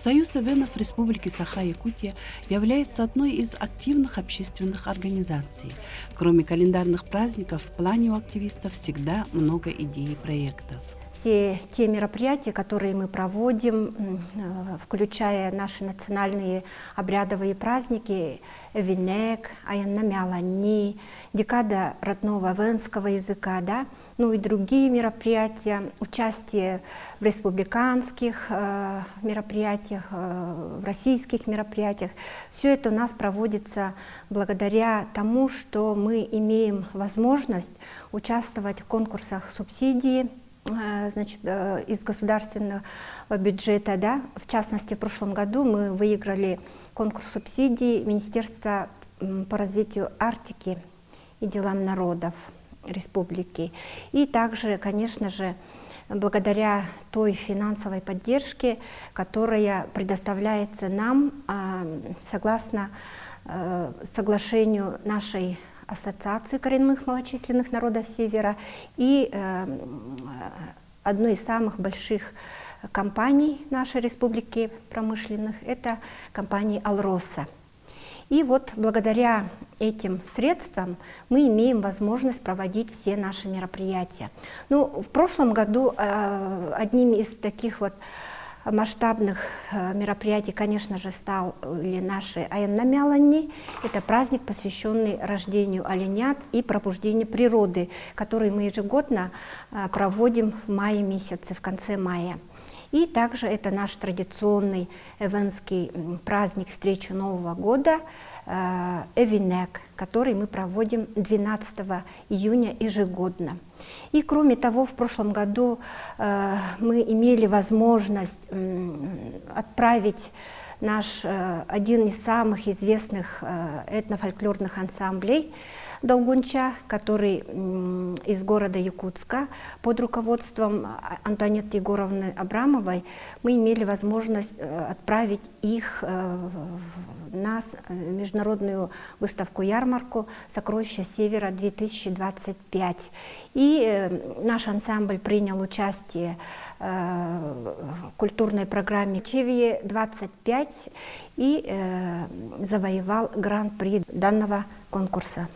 Союз ЭВНов Республики Саха-Якутия является одной из активных общественных организаций. Кроме календарных праздников, в плане у активистов всегда много идей и проектов. Все те мероприятия, которые мы проводим, включая наши национальные обрядовые праздники, Эвинек, Аянна-Мялани, декада родного венского языка, да, ну и другие мероприятия, участие в республиканских мероприятиях, в российских мероприятиях. Все это у нас проводится благодаря тому, что мы имеем возможность участвовать в конкурсах субсидий, значит, из государственного бюджета, да. В частности, в прошлом году мы выиграли конкурс субсидий Министерства по развитию Арктики и делам народов республики. И также, конечно же, благодаря той финансовой поддержке, которая предоставляется нам согласно соглашению нашей Ассоциации коренных малочисленных народов Севера и одной из самых больших компаний нашей республики промышленных, это компания «Алроса». И вот благодаря этим средствам мы имеем возможность проводить все наши мероприятия. Ну, в прошлом году одним из таких вот масштабных мероприятий, конечно же, стали наши Аянна-Мялани. Это праздник, посвященный рождению оленят и пробуждению природы, который мы ежегодно проводим в мае месяце, в конце мая. И также это наш традиционный эвенский праздник встречи Нового года, Эвинек, который мы проводим 12 июня ежегодно. И кроме того, в прошлом году мы имели возможность отправить наш один из самых известных этнофольклорных ансамблей Долгунча, который из города Якутска, под руководством Антуанетты Егоровны Абрамовой, мы имели возможность отправить их на международную выставку-ярмарку «Сокровища Севера 2025». И наш ансамбль принял участие в культурной программе «Чевье-25» и завоевал гран-при данного конкурса.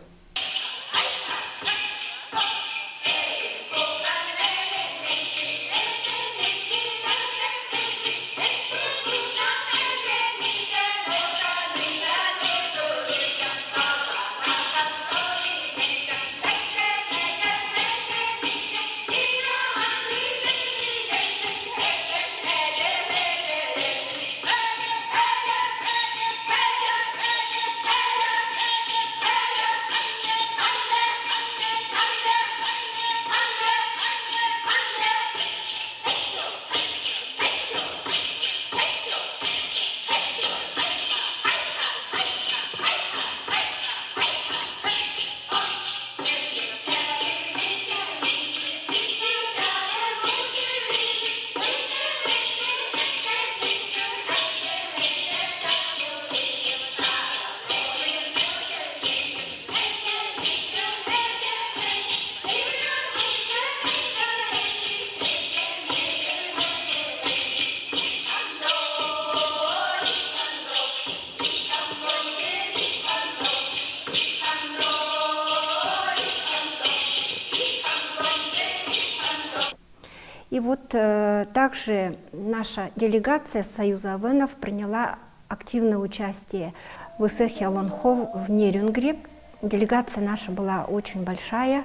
И вот также наша делегация Союза ЭВНов приняла активное участие в Исехе Аланхо в Нерюнгри. Делегация наша была очень большая,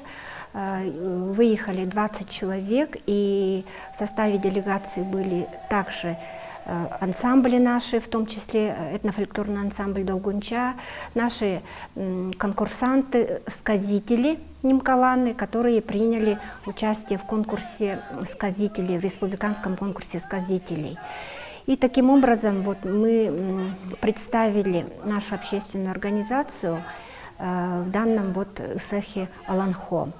выехали 20 человек, и в составе делегации были также ансамбли наши, в том числе этнофольклорный ансамбль Долгунча, наши конкурсанты, сказители Нимкаланы, которые приняли участие в конкурсе сказителей, в республиканском конкурсе сказителей. И таким образом вот мы представили нашу общественную организацию в данном вот Исехе Аланхо.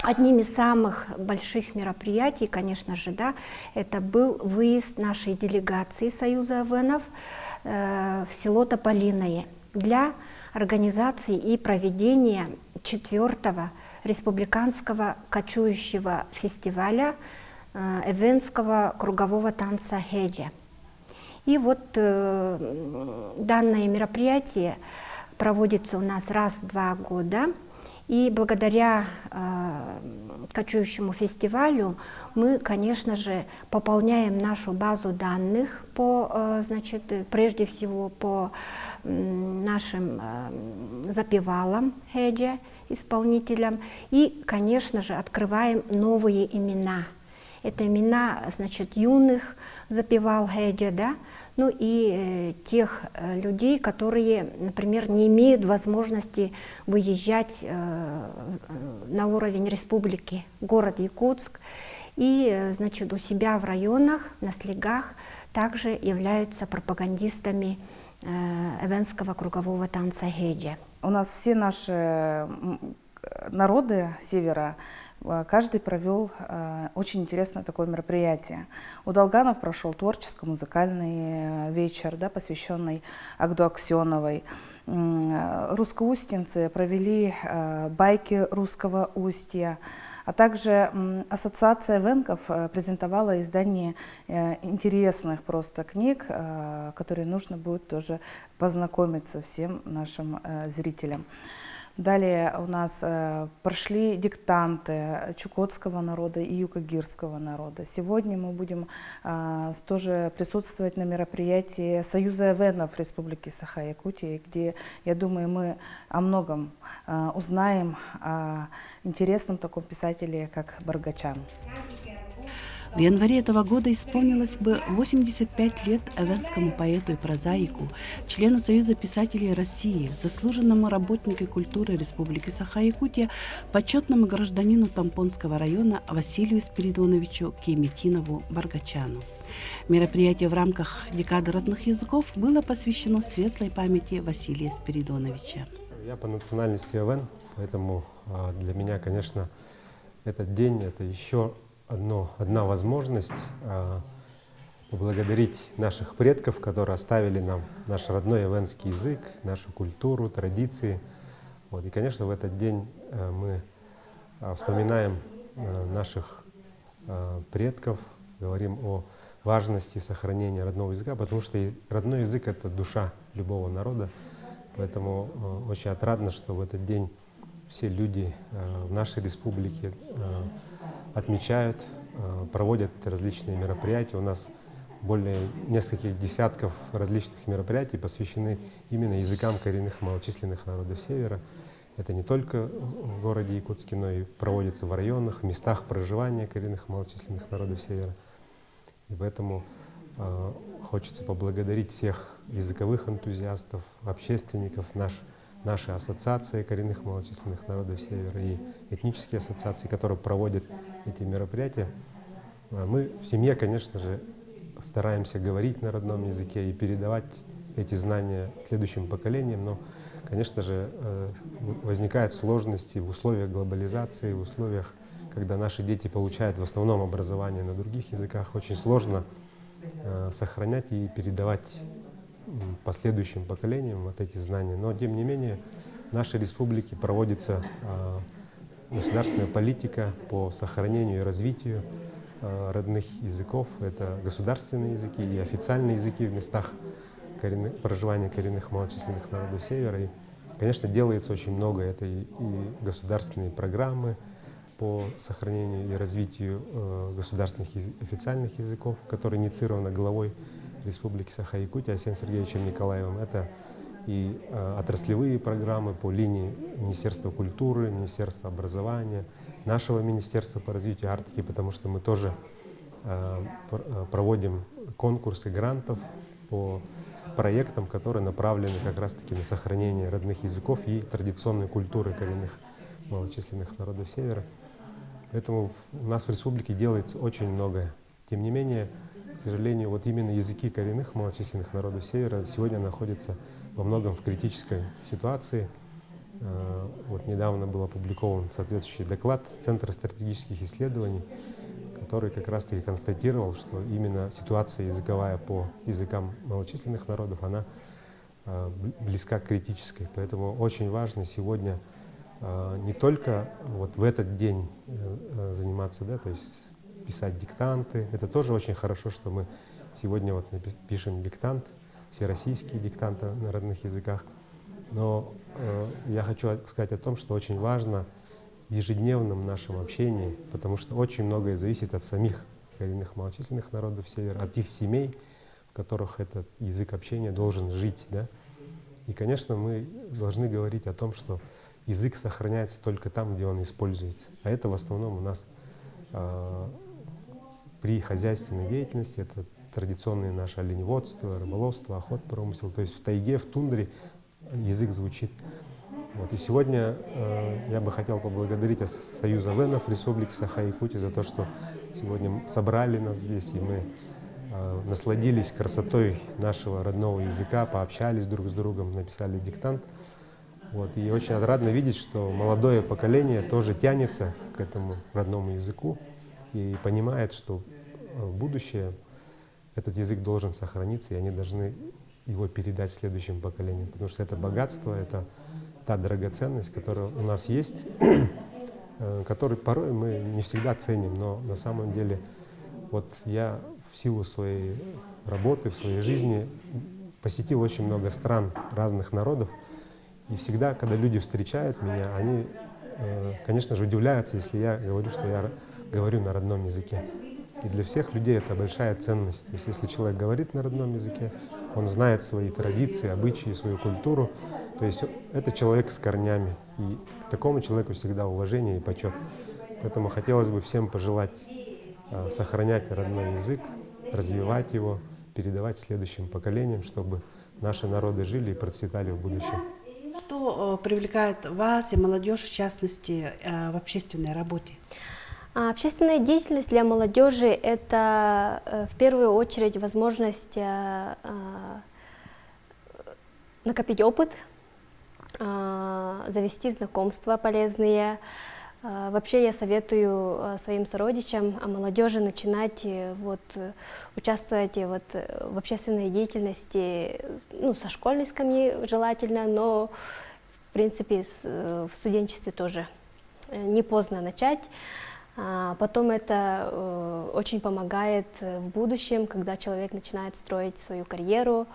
Одним из самых больших мероприятий, конечно же, да, это был выезд нашей делегации Союза ЭВНов в село Тополиное для организации и проведения 4-го республиканского кочующего фестиваля эвенского кругового танца Хеджа. И вот данное мероприятие проводится у нас раз в 2 года. И благодаря кочующему фестивалю мы, конечно же, пополняем нашу базу данных по, значит, прежде всего по нашим запевалам хеджа, исполнителям, и, конечно же, открываем новые имена. Это имена, значит, юных запевал хеджа, да, ну и тех людей, которые, например, не имеют возможности выезжать на уровень республики, город Якутск, и, значит, у себя в районах, на слегах также являются пропагандистами эвенского кругового танца хеджа. У нас все наши народы севера, каждый провел очень интересное такое мероприятие. У долганов прошел творческо-музыкальный вечер, да, посвященный Агду Аксеновой. Русско-устинцы провели байки русского устья. А также ассоциация венков презентовала издание интересных просто книг, которые нужно будет тоже познакомиться всем нашим зрителям. Далее у нас прошли диктанты чукотского народа и юкагирского народа. Сегодня мы будем тоже присутствовать на мероприятии Союза эвенов Республики Саха-Якутия, где, я думаю, мы о многом узнаем о интересном таком писателе, как Баргачан. В январе этого года исполнилось бы 85 лет эвенскому поэту и прозаику, члену Союза писателей России, заслуженному работнику культуры Республики Саха-Якутия, почетному гражданину Тампонского района Василию Спиридоновичу Кейметинову Баргачану. Мероприятие в рамках Декады родных языков было посвящено светлой памяти Василия Спиридоновича. Я по национальности эвен, поэтому для меня, конечно, этот день — это еще одна возможность поблагодарить наших предков, которые оставили нам наш родной эвенский язык, нашу культуру, традиции. Вот. И, конечно, в этот день мы вспоминаем наших предков, говорим о важности сохранения родного языка, потому что родной язык — это душа любого народа. Поэтому очень отрадно, что в этот день все люди в нашей республике отмечают, проводят различные мероприятия. У нас более нескольких десятков различных мероприятий посвящены именно языкам коренных малочисленных народов Севера. Это не только в городе Якутске, но и проводится в районах, в местах проживания коренных малочисленных народов Севера. И поэтому хочется поблагодарить всех языковых энтузиастов, общественников, нашей ассоциации коренных малочисленных народов Севера и этнические ассоциации, которые проводят эти мероприятия. Мы в семье, конечно же, стараемся говорить на родном языке и передавать эти знания следующим поколениям, но, конечно же, возникают сложности в условиях глобализации, в условиях, когда наши дети получают в основном образование на других языках. Очень сложно сохранять и передавать последующим поколениям вот эти знания. Но, тем не менее, в нашей республике проводится государственная политика по сохранению и развитию родных языков. Это государственные языки и официальные языки в местах проживания коренных малочисленных народов Севера. И, конечно, делается очень много. Это и государственные программы по сохранению и развитию государственных официальных языков, которые инициированы главой Республики Саха-Якутия Асеном Сергеевичем Николаевым. Это и отраслевые программы по линии Министерства культуры, Министерства образования, нашего Министерства по развитию Арктики, потому что мы тоже проводим конкурсы грантов по проектам, которые направлены как раз-таки на сохранение родных языков и традиционной культуры коренных малочисленных народов Севера. Поэтому у нас в республике делается очень многое. Тем не менее, к сожалению, вот именно языки коренных малочисленных народов Севера сегодня находятся во многом в критической ситуации. Вот недавно был опубликован соответствующий доклад Центра стратегических исследований, который как раз-таки констатировал, что именно ситуация языковая по языкам малочисленных народов, она близка к критической. Поэтому очень важно сегодня не только вот в этот день заниматься, да, то есть писать диктанты. Это тоже очень хорошо, что мы Сегодня вот пишем диктант, всероссийский диктант на родных языках. Но я хочу сказать о том, что очень важно в ежедневном нашем общении, потому что очень многое зависит от самих коренных малочисленных народов Севера, от их семей, в которых этот язык общения должен жить. Да? И, конечно, мы должны говорить о том, что язык сохраняется только там, где он используется. А это в основном у нас при хозяйственной деятельности, это традиционное наше оленеводство, рыболовство, охотпромысел. То есть в тайге, в тундре язык звучит. Вот. И сегодня я бы хотел поблагодарить Союз Авенов Республики Саха-Якутия за то, что сегодня собрали нас здесь, и мы насладились красотой нашего родного языка, пообщались друг с другом, написали диктант. Вот. И очень отрадно видеть, что молодое поколение тоже тянется к этому родному языку и понимает, что в будущее этот язык должен сохраниться, и они должны его передать следующим поколениям, потому что это богатство, это та драгоценность, которая у нас есть, которую порой мы не всегда ценим, но на самом деле вот я в силу своей работы, в своей жизни посетил очень много стран, разных народов, и всегда, когда люди встречают меня, они, конечно же, удивляются, если я говорю, что я говорю на родном языке. И для всех людей это большая ценность. То есть если человек говорит на родном языке, он знает свои традиции, обычаи, свою культуру, то есть это человек с корнями. И к такому человеку всегда уважение и почет. Поэтому хотелось бы всем пожелать сохранять родной язык, развивать его, передавать следующим поколениям, чтобы наши народы жили и процветали в будущем. Что привлекает вас и молодежь, в частности, в общественной работе? Общественная деятельность для молодежи – это в первую очередь возможность накопить опыт, завести знакомства полезные. Вообще я советую своим сородичам, молодежи начинать участвовать в общественной деятельности, со школьной скамьи желательно, но в принципе в студенчестве тоже не поздно начать. Потом это очень помогает в будущем, когда человек начинает строить свою карьеру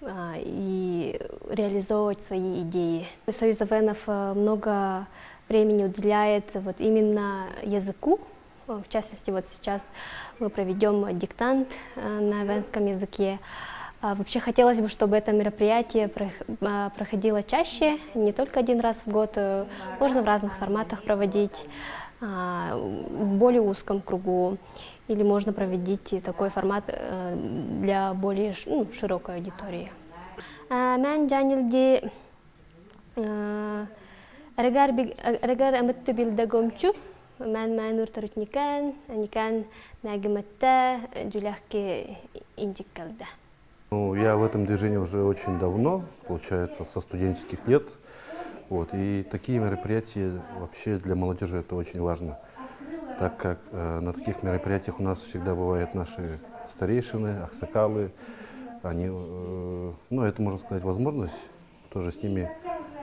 и реализовывать свои идеи. Союз Авенов много времени уделяет именно языку. В частности, сейчас мы проведем диктант на авенском языке. Вообще хотелось бы, чтобы это мероприятие проходило чаще, не только один раз в год, можно в разных форматах проводить, в более узком кругу, или можно проводить такой формат для более широкой аудитории. Мен жанилди регар амытту билдегомчу, мен уртарутникан, аникан нагиматта джуляхке индикалда. Я в этом движении уже очень давно, получается, со студенческих лет. И такие мероприятия вообще для молодежи это очень важно, так как на таких мероприятиях у нас всегда бывают наши старейшины, аксакалы. Они, это, можно сказать, возможность тоже с ними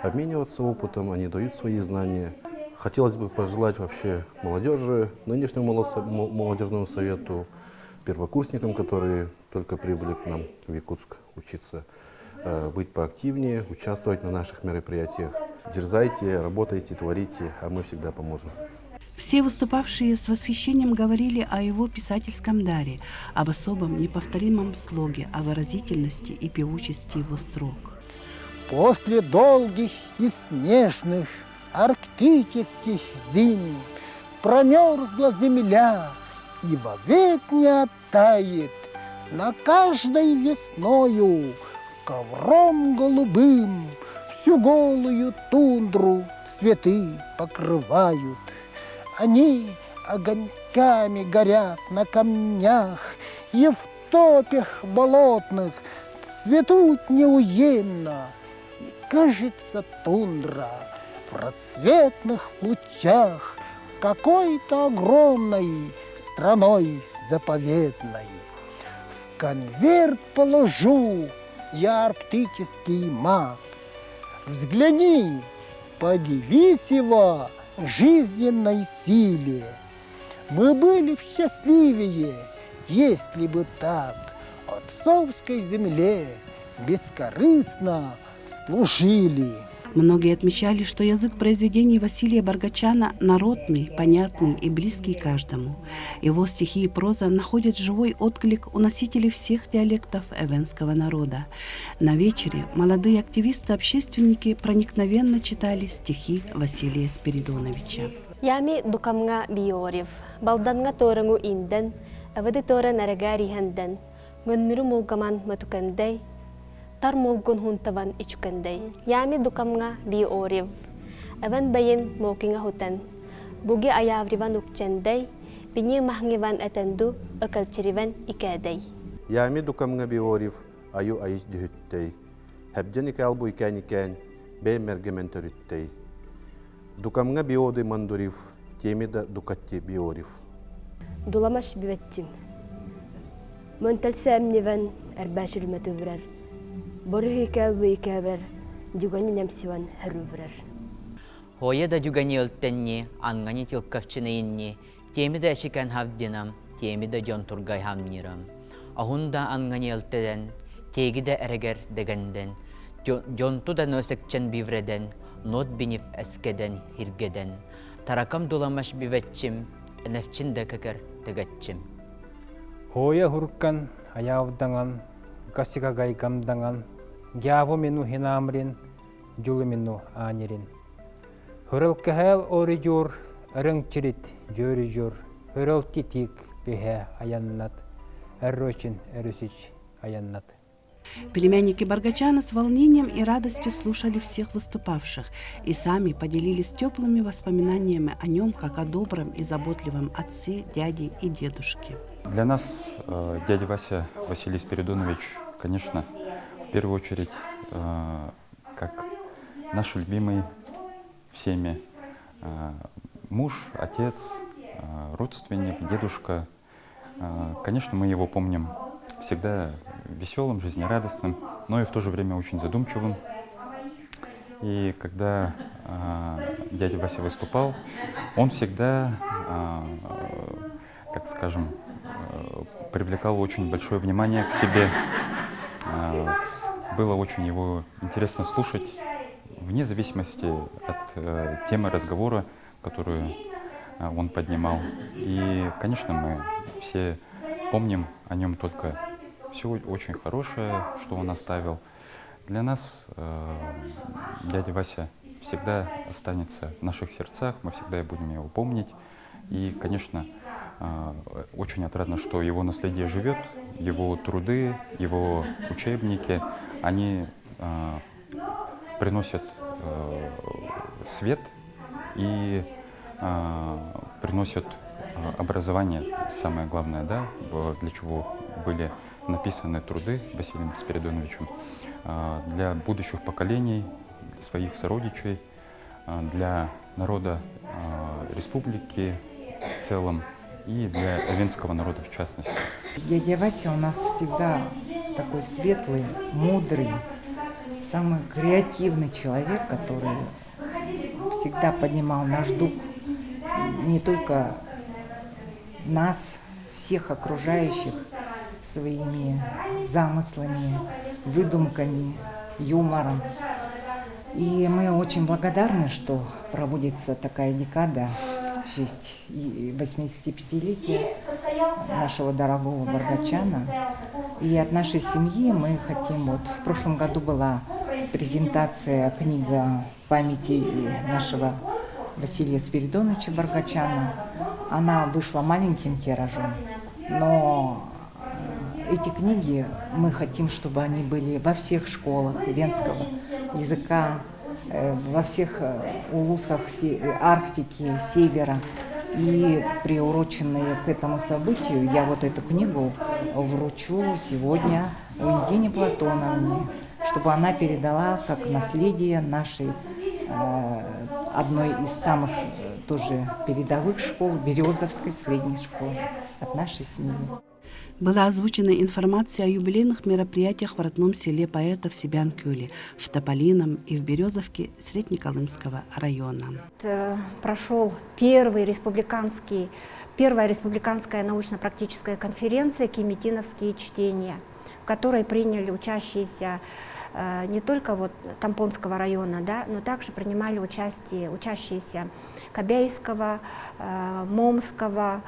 обмениваться опытом, они дают свои знания. Хотелось бы пожелать вообще молодежи, нынешнему молодежному совету, первокурсникам, которые только прибыли к нам в Якутск учиться, быть поактивнее, участвовать на наших мероприятиях. Дерзайте, работайте, творите, а мы всегда поможем. Все выступавшие с восхищением говорили о его писательском даре, об особом неповторимом слоге, о выразительности и певучести его строк. После долгих и снежных арктических зим промерзла земля и вовек не оттает. На каждой весною ковром голубым всю голую тундру цветы покрывают. Они огоньками горят на камнях и в топях болотных цветут неуемно. И кажется тундра в рассветных лучах какой-то огромной страной заповедной. В конверт положу я арктический маг. Взгляни, подивись его жизненной силе. Мы были б счастливее, если бы так отцовской земле бескорыстно служили. Многие отмечали, что язык произведений Василия Баргачана народный, понятный и близкий каждому. Его стихи и проза находят живой отклик у носителей всех диалектов эвенского народа. На вечере молодые активисты-общественники проникновенно читали стихи Василия Спиридоновича. Ями дукамга биорив, балданга торангу инден, авады торан арагари хенден, гоннуру мулгаман матукандей, тар молгон хунтаван ичукандей. Ями дукамга биорив, аван баян мокинга хутен, буги аявриван укчендей, бини махнгиван атенду, акалчириван икадей. Ями дукамга биорив, аю айыз дүхіттей, хәбден икалбу икән, бәй мәргемен төріттей. Дукамга биоды мандурив, теми да дукатти биорив. Дуламаш биветтим. Монталса амниван арбашил матуврар. Борухи калбу икабар, дюгани немсиван харуврар. Хоя да дюгани өлттенни, ангани тилкавчинайинни, теми да ашикан хавдинам, теми да жон тургай хамнирам. Ахунда ангани өлттеден, теги да эрегер дегенден, жонту да нөсекчен бивреден, нот биниф эскеден, хиргеден. Таракам дуламаш биветчим, энефчин да кекер дегетчим. Хоя хуркан, аявданган, касика гайгамданган, гяву мину хинамрин, жулу мину анирин. Хөрел кехел ори жур, рың чирит, жөри жур, хөрел титик, бихе аяннат, эррочин, эрусич аяннат. Племянники Баргачана с волнением и радостью слушали всех выступавших и сами поделились теплыми воспоминаниями о нем, как о добром и заботливом отце, дяде и дедушке. Для нас дядя Вася, Василий Спиридонович, конечно, в первую очередь, как наш любимый всеми муж, отец, родственник, дедушка. Конечно, мы его помним всегда веселым, жизнерадостным, но и в то же время очень задумчивым. И когда дядя Вася выступал, он всегда, так скажем, привлекал очень большое внимание к себе. Было очень его интересно слушать, вне зависимости от темы разговора, которую он поднимал. И, конечно, мы все помним о нем только все очень хорошее, что он оставил. Для нас дядя Вася всегда останется в наших сердцах, мы всегда будем его помнить. И, конечно, очень отрадно, что его наследие живет, его труды, его учебники, они приносят свет и приносят образование, самое главное, да, для чего были написаны труды Василием Спиридоновичем, для будущих поколений, для своих сородичей, для народа республики в целом и для эвенского народа в частности. Дядя Вася у нас всегда такой светлый, мудрый, самый креативный человек, который всегда поднимал наш дух, не только нас, всех окружающих, своими замыслами, выдумками, юмором. И мы очень благодарны, что проводится такая декада в честь 85-летия нашего дорогого Баргачана. И от нашей семьи мы хотим, вот в прошлом году была презентация книга памяти нашего Василия Спиридоновича Баргачана. Она вышла маленьким тиражом, но эти книги мы хотим, чтобы они были во всех школах венского языка, во всех улусах Арктики, Севера. И приуроченные к этому событию я вот эту книгу вручу сегодня Ундине Платоновне, чтобы она передала как наследие нашей одной из самых тоже передовых школ, Березовской средней школы, от нашей семьи. Была озвучена информация о юбилейных мероприятиях в родном селе поэтов Сибянкюле, в Тополином и в Березовке Среднеколымского района. Прошел первый республиканский первая республиканская научно-практическая конференция «Кеметиновские чтения», в которой приняли учащиеся не только вот Тампонского района, да, но также принимали участие учащиеся Кобяйского, Момского,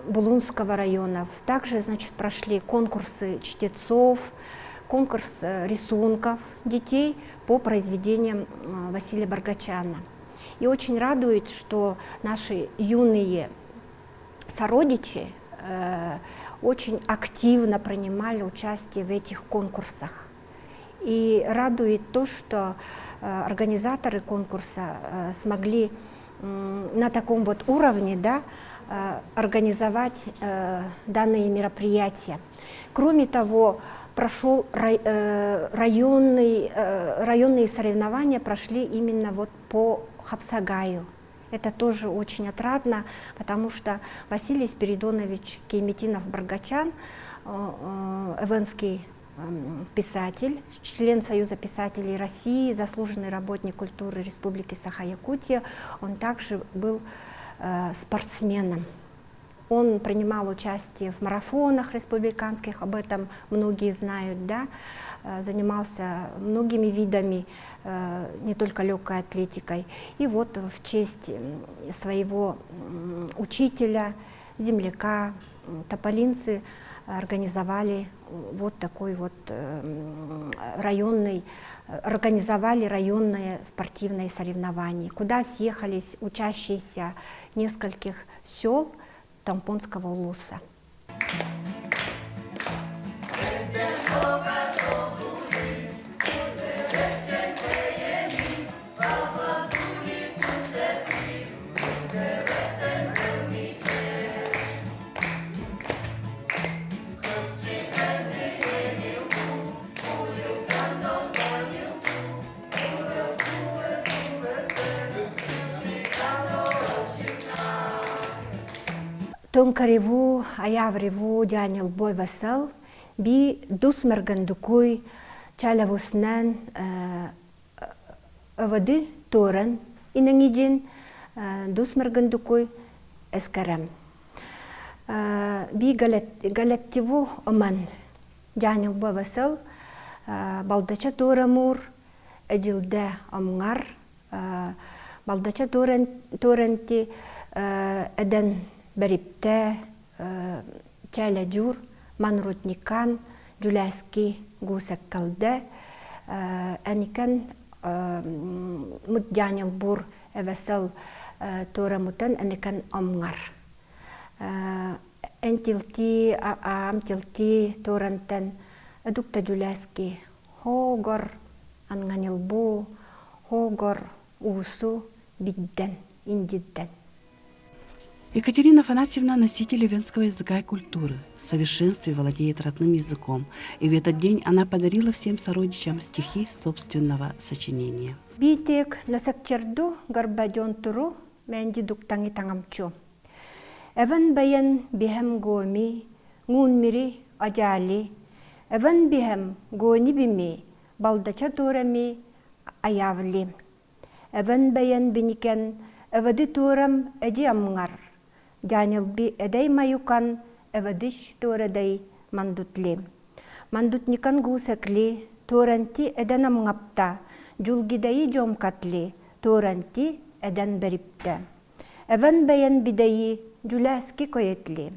Булунского районов. Также, значит, прошли конкурсы чтецов, конкурс рисунков детей по произведениям Василия Баргачана. И очень радует, что наши юные сородичи очень активно принимали участие в этих конкурсах. И радует то, что организаторы конкурса смогли на таком вот уровне, да, организовать данные мероприятия. Кроме того, прошел районные соревнования, прошли именно вот по Хапсагаю. Это тоже очень отрадно, потому что Василий Спиридонович Кеметинов-Баргачан, эвенский писатель, член Союза писателей России, заслуженный работник культуры Республики Саха-Якутия, он также был спортсменом. Он принимал участие в марафонах республиканских, об этом многие знают, да? Занимался многими видами, не только легкой атлетикой. И вот в честь своего организовали земляка, тополинцы организовали вот такой вот организовали районные спортивные соревнования, куда съехались учащиеся нескольких сел Тампонского улуса. Тонкареву, аявреву, дянил бой васал, би дусмергандукуй, чалявуснен, воды торен, инангиджин, дусмергандукуй, эскарем. Би галеттиву оман, дянил бой васал, балдача торамур, эдилде омгар, балдача торенти, эден Берипте, Чаля-Дюр, Манрутникан, Джуляски, Гусек Калде, Эникен, Мудянил Бур, Эвесел Торамутен, Эникен Омгар. Энтилти, Амтилти, Торантен, Эдукта Джуляски, Хогор, Анганилбу, Хогор, Усу, Бидден, Индидден. Екатерина Афанасьевна – носитель венского языка и культуры, в совершенстве владеет родным языком, и в этот день она подарила всем сородичам стихи собственного сочинения. Битек насакчерду гарбаден туру менди дуктанги тангамчу. Эвен баян бихем гоми, ngун мири аджали, эвен бихем гони бими, балдача турами аявли. Эвен баян биникен, эвади турам эди амгар. Дянил би эдей маюкан, эвадиш турадай мандутли. Мандутникан гусекли, туранти эден амгапта, джулгидаи джомкатли, туранти эден берипте. Эвен бәйен бидайи джуляски коетли,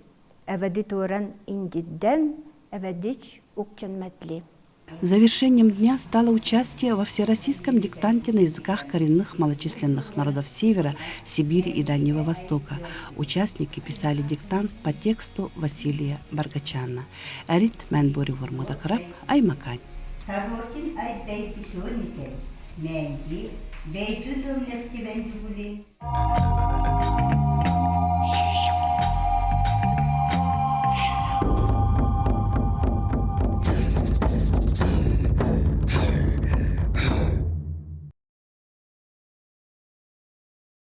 эвади туран индидден, эвадич укчанметли. Завершением дня стало участие во всероссийском диктанте на языках коренных малочисленных народов Севера, Сибири и Дальнего Востока. Участники писали диктант по тексту Василия Баргачана. Арит Мэнбори Вурмудакраб Аймакань. Менди,